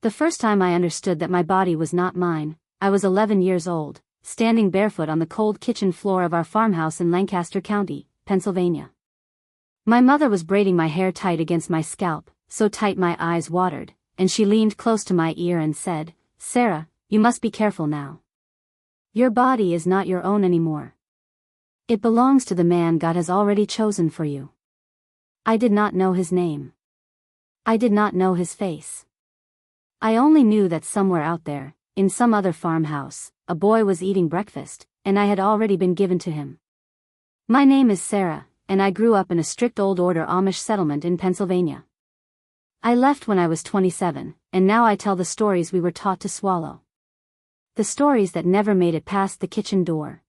The first time I understood that my body was not mine, I was 11 years old, standing barefoot on the cold kitchen floor of our farmhouse in Lancaster County, Pennsylvania. My mother was braiding my hair tight against my scalp, so tight my eyes watered, and she leaned close to my ear and said, "Sarah, you must be careful now. Your body is not your own anymore. It belongs to the man God has already chosen for you." I did not know his name. I did not know his face. I only knew that somewhere out there, in some other farmhouse, a boy was eating breakfast, and I had already been given to him. My name is Sarah, and I grew up in a strict old-order Amish settlement in Pennsylvania. I left when I was 27, and now I tell the stories we were taught to swallow. The stories that never made it past the kitchen door.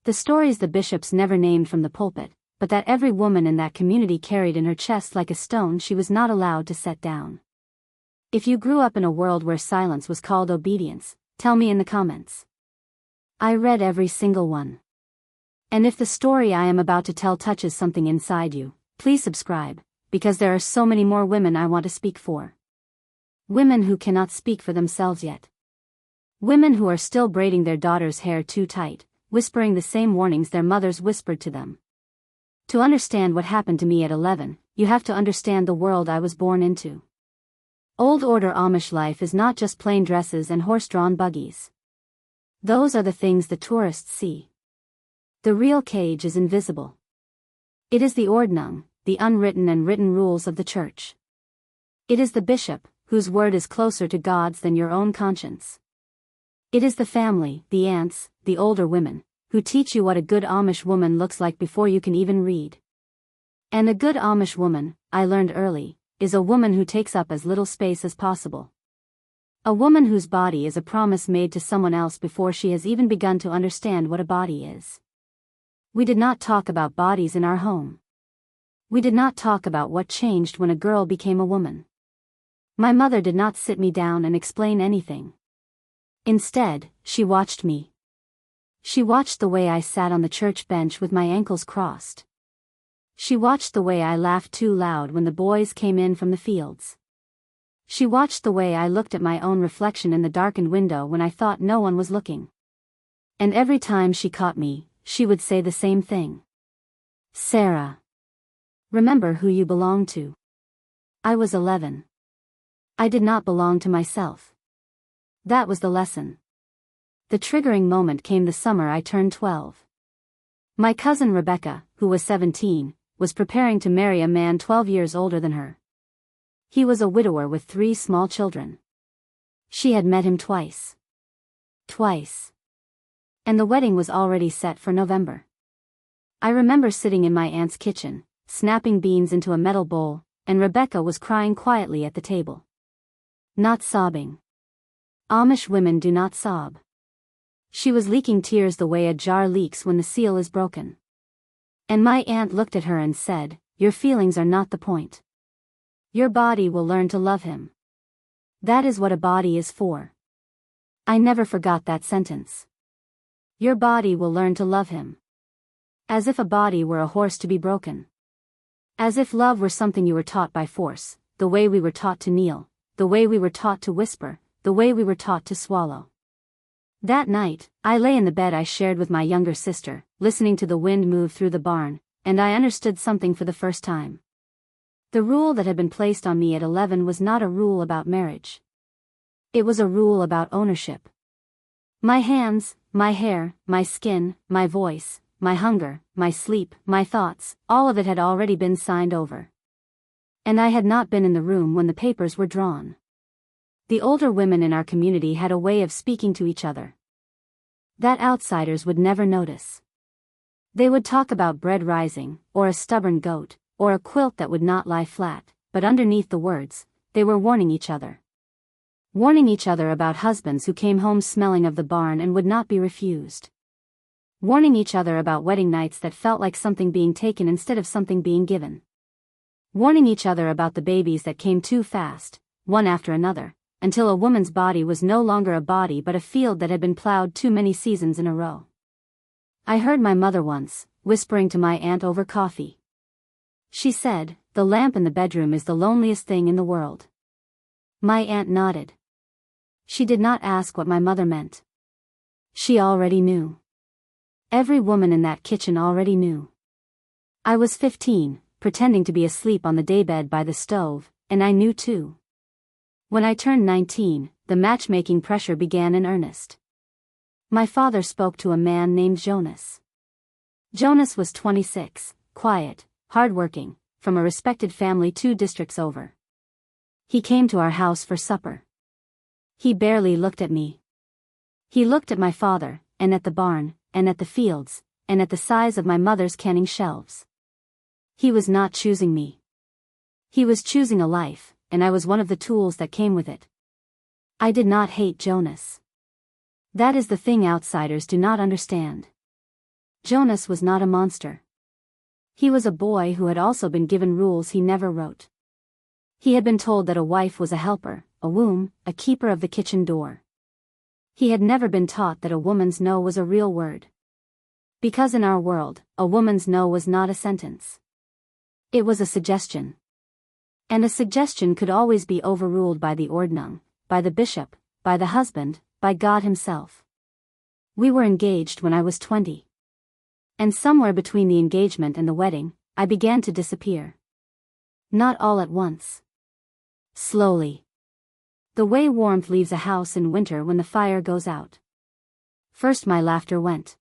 The stories the bishops never named from the pulpit, but that every woman in that community carried in her chest like a stone she was not allowed to set down. If you grew up in a world where silence was called obedience, tell me in the comments. I read every single one. And if the story I am about to tell touches something inside you, please subscribe, because there are so many more women I want to speak for. Women who cannot speak for themselves yet. Women who are still braiding their daughters' hair too tight, whispering the same warnings their mothers whispered to them. To understand what happened to me at 11, you have to understand the world I was born into. Old order Amish life is not just plain dresses and horse-drawn buggies. Those are the things the tourists see. The real cage is invisible. It is the ordnung, the unwritten and written rules of the church. It is the bishop, whose word is closer to God's than your own conscience. It is the family, the aunts, the older women, who teach you what a good Amish woman looks like before you can even read. And a good Amish woman, I learned early, is a woman who takes up as little space as possible. A woman whose body is a promise made to someone else before she has even begun to understand what a body is. We did not talk about bodies in our home. We did not talk about what changed when a girl became a woman. My mother did not sit me down and explain anything. Instead, she watched me. She watched the way I sat on the church bench with my ankles crossed. She watched the way I laughed too loud when the boys came in from the fields. She watched the way I looked at my own reflection in the darkened window when I thought no one was looking. And every time she caught me, she would say the same thing. "Sarah, remember who you belong to." I was 11. I did not belong to myself. That was the lesson. The triggering moment came the summer I turned 12. My cousin Rebecca, who was 17, was preparing to marry a man 12 years older than her. He was a widower with 3 small children. She had met him twice. And the wedding was already set for November. I remember sitting in my aunt's kitchen, snapping beans into a metal bowl, and Rebecca was crying quietly at the table. Not sobbing. Amish women do not sob. She was leaking tears the way a jar leaks when the seal is broken. And my aunt looked at her and said, "Your feelings are not the point. Your body will learn to love him. That is what a body is for." I never forgot that sentence. Your body will learn to love him. As if a body were a horse to be broken. As if love were something you were taught by force, the way we were taught to kneel, the way we were taught to whisper, the way we were taught to swallow. That night, I lay in the bed I shared with my younger sister, listening to the wind move through the barn, and I understood something for the first time. The rule that had been placed on me at 11 was not a rule about marriage. It was a rule about ownership. My hands, my hair, my skin, my voice, my hunger, my sleep, my thoughts, all of it had already been signed over. And I had not been in the room when the papers were drawn. The older women in our community had a way of speaking to each other that outsiders would never notice. They would talk about bread rising, or a stubborn goat, or a quilt that would not lie flat, but underneath the words, they were warning each other. Warning each other about husbands who came home smelling of the barn and would not be refused. Warning each other about wedding nights that felt like something being taken instead of something being given. Warning each other about the babies that came too fast, one after another, until a woman's body was no longer a body but a field that had been plowed too many seasons in a row. I heard my mother once, whispering to my aunt over coffee. She said, "The lamp in the bedroom is the loneliest thing in the world." My aunt nodded. She did not ask what my mother meant. She already knew. Every woman in that kitchen already knew. I was 15, pretending to be asleep on the daybed by the stove, and I knew too. When I turned 19, the matchmaking pressure began in earnest. My father spoke to a man named Jonas. Jonas was 26, quiet, hardworking, from a respected family 2 districts over. He came to our house for supper. He barely looked at me. He looked at my father, and at the barn, and at the fields, and at the size of my mother's canning shelves. He was not choosing me. He was choosing a life, and I was one of the tools that came with it. I did not hate Jonas. That is the thing outsiders do not understand. Jonas was not a monster. He was a boy who had also been given rules he never wrote. He had been told that a wife was a helper, a womb, a keeper of the kitchen door. He had never been taught that a woman's no was a real word. Because in our world, a woman's no was not a sentence. It was a suggestion. And a suggestion could always be overruled by the ordnung, by the bishop, by the husband, by God himself. We were engaged when I was 20. And somewhere between the engagement and the wedding, I began to disappear. Not all at once. Slowly. The way warmth leaves a house in winter when the fire goes out. First my laughter went.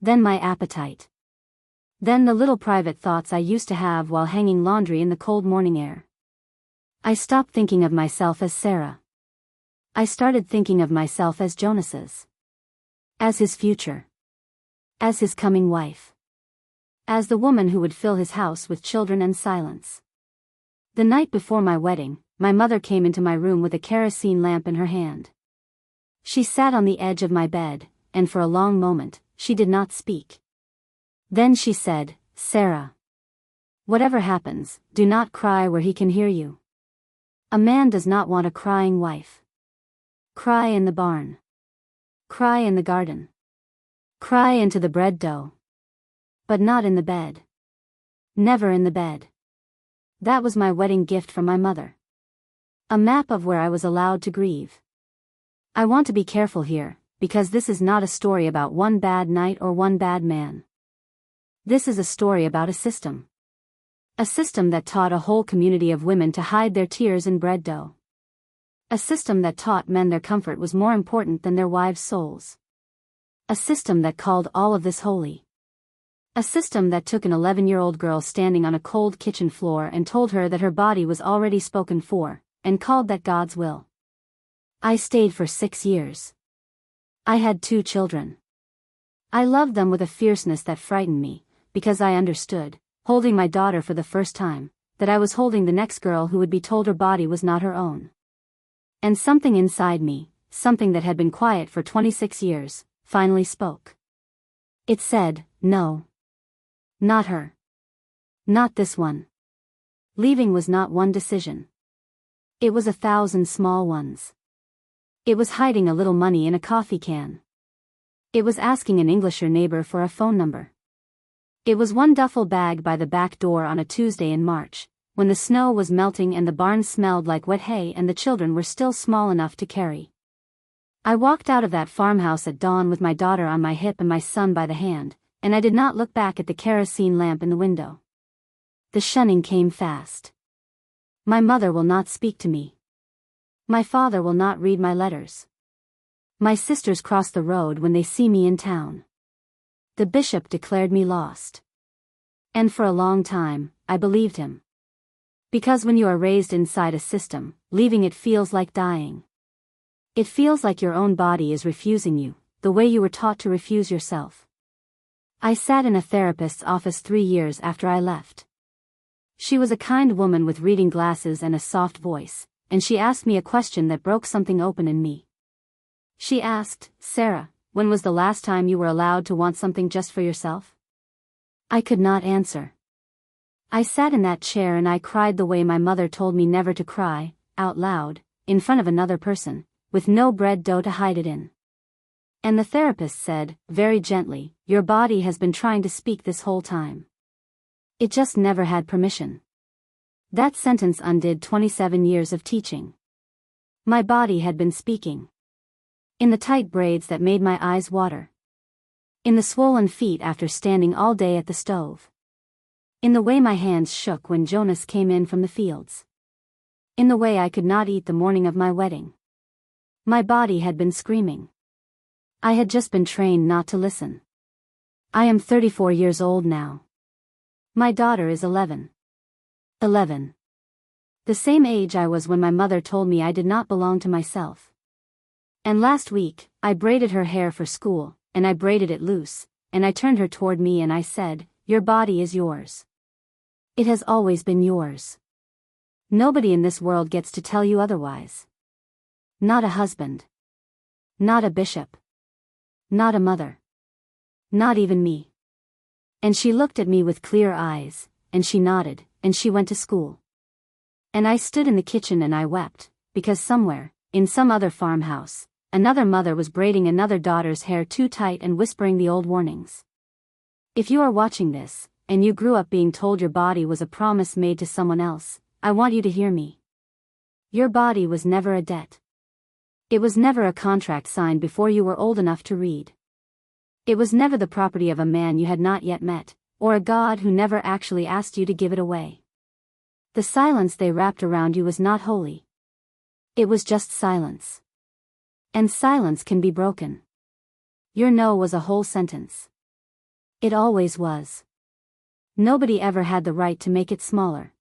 Then my appetite. Then the little private thoughts I used to have while hanging laundry in the cold morning air. I stopped thinking of myself as Sarah. I started thinking of myself as Jonas's. As his future. As his coming wife. As the woman who would fill his house with children and silence. The night before my wedding, my mother came into my room with a kerosene lamp in her hand. She sat on the edge of my bed, and for a long moment, she did not speak. Then she said, "Sarah. Whatever happens, do not cry where he can hear you. A man does not want a crying wife. Cry in the barn. Cry in the garden. Cry into the bread dough. But not in the bed. Never in the bed." That was my wedding gift from my mother. A map of where I was allowed to grieve. I want to be careful here, because this is not a story about one bad night or one bad man. This is a story about a system. A system that taught a whole community of women to hide their tears in bread dough. A system that taught men their comfort was more important than their wives' souls. A system that called all of this holy. A system that took an 11-year-old girl standing on a cold kitchen floor and told her that her body was already spoken for, and called that God's will. I stayed for 6 years. I had 2 children. I loved them with a fierceness that frightened me, because I understood, holding my daughter for the first time, that I was holding the next girl who would be told her body was not her own. And something inside me, something that had been quiet for 26 years, finally spoke. It said, "No. Not her. Not this one." Leaving was not one decision. It was 1,000 small ones. It was hiding a little money in a coffee can. It was asking an Englisher neighbor for a phone number. It was one duffel bag by the back door on a Tuesday in March, when the snow was melting and the barn smelled like wet hay and the children were still small enough to carry. I walked out of that farmhouse at dawn with my daughter on my hip and my son by the hand, and I did not look back at the kerosene lamp in the window. The shunning came fast. My mother will not speak to me. My father will not read my letters. My sisters cross the road when they see me in town. The bishop declared me lost. And for a long time, I believed him. Because when you are raised inside a system, leaving it feels like dying. It feels like your own body is refusing you, the way you were taught to refuse yourself. I sat in a therapist's office 3 years after I left. She was a kind woman with reading glasses and a soft voice, and she asked me a question that broke something open in me. She asked, "Sarah, when was the last time you were allowed to want something just for yourself?" I could not answer. I sat in that chair and I cried the way my mother told me never to cry, out loud, in front of another person, with no bread dough to hide it in. And the therapist said, very gently, "Your body has been trying to speak this whole time. It just never had permission." That sentence undid 27 years of teaching. My body had been speaking. In the tight braids that made my eyes water. In the swollen feet after standing all day at the stove. In the way my hands shook when Jonas came in from the fields. In the way I could not eat the morning of my wedding. My body had been screaming. I had just been trained not to listen. I am 34 years old now. My daughter is 11. 11. The same age I was when my mother told me I did not belong to myself. And last week, I braided her hair for school, and I braided it loose, and I turned her toward me and I said, "Your body is yours. It has always been yours. Nobody in this world gets to tell you otherwise. Not a husband. Not a bishop. Not a mother. Not even me." And she looked at me with clear eyes, and she nodded, and she went to school. And I stood in the kitchen and I wept, because somewhere, in some other farmhouse, another mother was braiding another daughter's hair too tight and whispering the old warnings. If you are watching this, and you grew up being told your body was a promise made to someone else, I want you to hear me. Your body was never a debt. It was never a contract signed before you were old enough to read. It was never the property of a man you had not yet met, or a God who never actually asked you to give it away. The silence they wrapped around you was not holy. It was just silence. And silence can be broken. Your no was a whole sentence. It always was. Nobody ever had the right to make it smaller.